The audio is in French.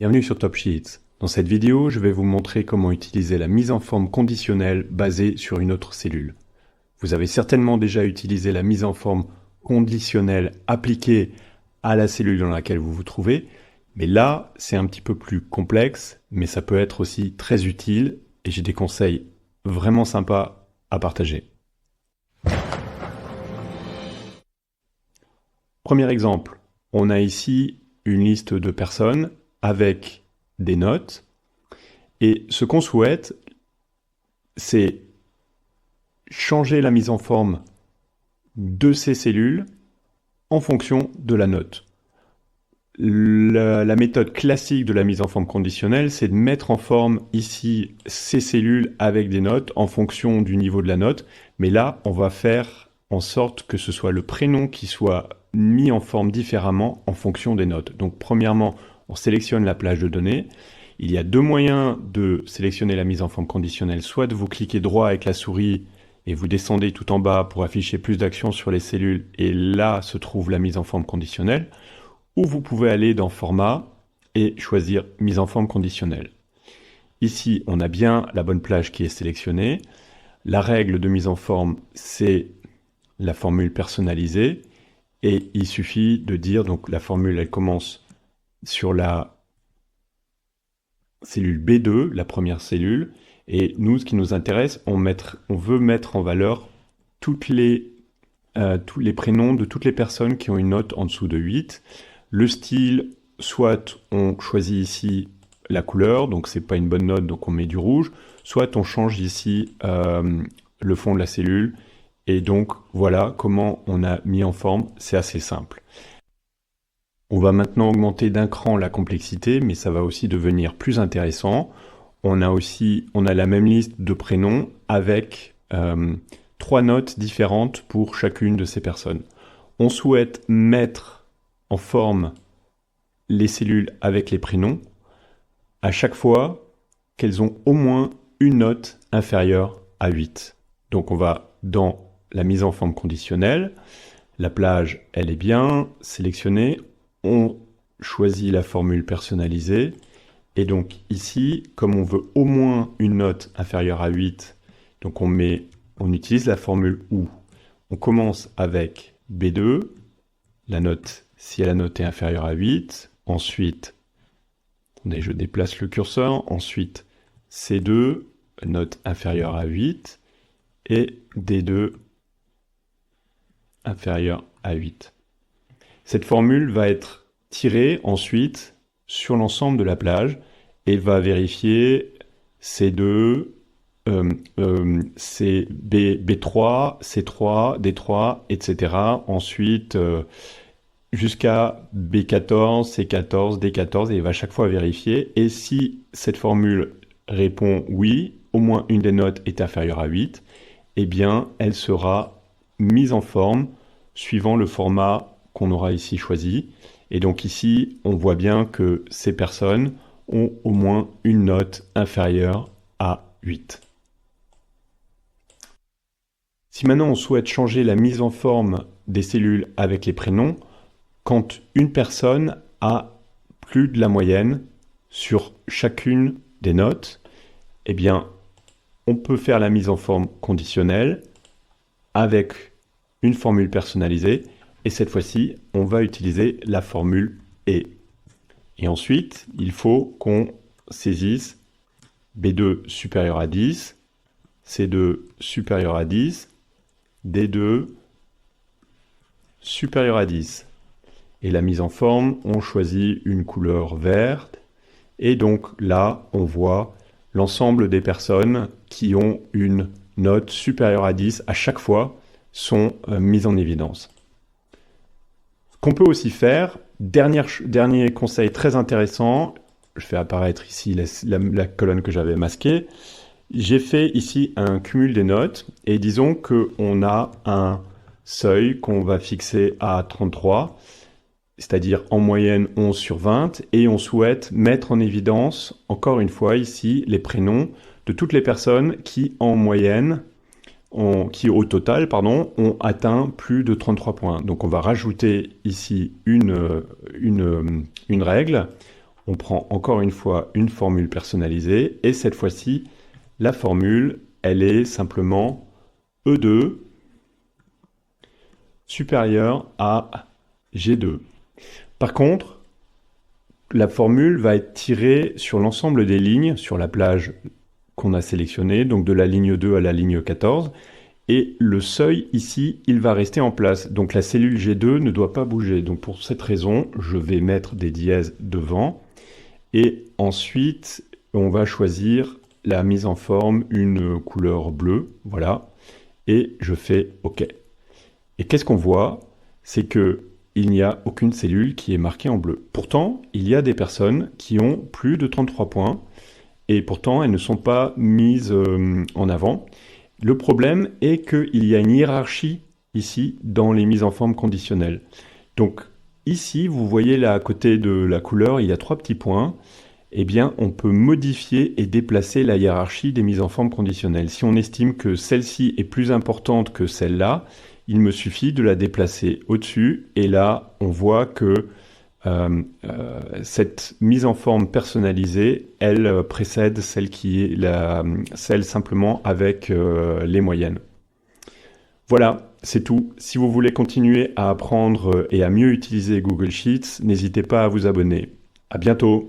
Bienvenue sur Top Sheets. Dans cette vidéo, je vais vous montrer comment utiliser la mise en forme conditionnelle basée sur une autre cellule. Vous avez certainement déjà utilisé la mise en forme conditionnelle appliquée à la cellule dans laquelle vous vous trouvez, mais là, c'est un petit peu plus complexe, mais ça peut être aussi très utile et j'ai des conseils vraiment sympas à partager. Premier exemple, on a ici une liste de personnes avec des notes et ce qu'on souhaite, c'est changer la mise en forme de ces cellules en fonction de la note. La méthode classique de la mise en forme conditionnelle, c'est de mettre en forme ici ces cellules avec des notes en fonction du niveau de la note, mais là, on va faire en sorte que ce soit le prénom qui soit mis en forme différemment en fonction des notes. Donc premièrement, on sélectionne la plage de données. Il y a deux moyens de sélectionner la mise en forme conditionnelle. Soit de vous cliquer droit avec la souris et vous descendez tout en bas pour afficher plus d'actions sur les cellules et là se trouve la mise en forme conditionnelle. Ou vous pouvez aller dans Format et choisir mise en forme conditionnelle. Ici, on a bien la bonne plage qui est sélectionnée. La règle de mise en forme, c'est la formule personnalisée. Et il suffit de dire, donc la formule, elle commence sur la cellule B2, la première cellule. Et nous, ce qui nous intéresse, on veut mettre en valeur tous les prénoms de toutes les personnes qui ont une note en dessous de 8. Le style, soit on choisit ici la couleur, donc c'est pas une bonne note, donc on met du rouge, soit on change ici le fond de la cellule, et donc voilà comment on a mis en forme, c'est assez simple. On va maintenant augmenter d'un cran la complexité, mais ça va aussi devenir plus intéressant. On a la même liste de prénoms avec 3 notes différentes pour chacune de ces personnes. On souhaite mettre en forme les cellules avec les prénoms à chaque fois qu'elles ont au moins une note inférieure à 8. Donc on va dans la mise en forme conditionnelle, la plage elle est bien sélectionnée, on choisit la formule personnalisée et donc ici comme on veut au moins une note inférieure à 8, donc on utilise la formule OU. On commence avec B2, la note si la note est inférieure à 8, ensuite, attendez, je déplace le curseur, ensuite C2, note inférieure à 8, et D2, inférieure à 8. Cette formule va être tirée ensuite sur l'ensemble de la plage et va vérifier C2, B3, C3, D3, etc. Ensuite, jusqu'à B14, C14, D14, et il va chaque fois vérifier. Et si cette formule répond oui, au moins une des notes est inférieure à 8, eh bien, elle sera mise en forme suivant le format qu'on aura ici choisi. Et donc ici, on voit bien que ces personnes ont au moins une note inférieure à 8. Si maintenant on souhaite changer la mise en forme des cellules avec les prénoms, quand une personne a plus de la moyenne sur chacune des notes, eh bien, on peut faire la mise en forme conditionnelle avec une formule personnalisée. Et cette fois-ci, on va utiliser la formule et. Et ensuite, il faut qu'on saisisse B2 supérieur à 10, C2 supérieur à 10, D2 supérieur à 10. Et la mise en forme, on choisit une couleur verte. Et donc là, on voit l'ensemble des personnes qui ont une note supérieure à 10 à chaque fois sont mises en évidence. Ce qu'on peut aussi faire, dernier conseil très intéressant, je fais apparaître ici la colonne que j'avais masquée. J'ai fait ici un cumul des notes et disons qu'on a un seuil qu'on va fixer à 33. C'est-à-dire en moyenne 11 sur 20, et on souhaite mettre en évidence, encore une fois ici, les prénoms de toutes les personnes qui en moyenne, qui au total, ont atteint plus de 33 points. Donc on va rajouter ici une règle, On prend encore une fois une formule personnalisée et cette fois-ci, la formule, elle est simplement E2 supérieur à G2. Par contre, la formule va être tirée sur l'ensemble des lignes, sur la plage qu'on a sélectionnée, donc de la ligne 2 à la ligne 14, et le seuil ici, il va rester en place. Donc la cellule G2 ne doit pas bouger. Donc pour cette raison, je vais mettre des dièses devant, et ensuite, on va choisir la mise en forme, une couleur bleue, voilà, et je fais OK. Et qu'est-ce qu'on voit? C'est que il n'y a aucune cellule qui est marquée en bleu. Pourtant, il y a des personnes qui ont plus de 33 points et pourtant elles ne sont pas mises en avant. Le problème est qu'il y a une hiérarchie ici dans les mises en forme conditionnelles. Donc ici, vous voyez là à côté de la couleur, il y a 3 petits points. Eh bien, on peut modifier et déplacer la hiérarchie des mises en forme conditionnelles. Si on estime que celle-ci est plus importante que celle-là, il me suffit de la déplacer au-dessus. Et là, on voit que cette mise en forme personnalisée, elle précède celle qui est celle simplement avec les moyennes. Voilà, c'est tout. Si vous voulez continuer à apprendre et à mieux utiliser Google Sheets, n'hésitez pas à vous abonner. À bientôt!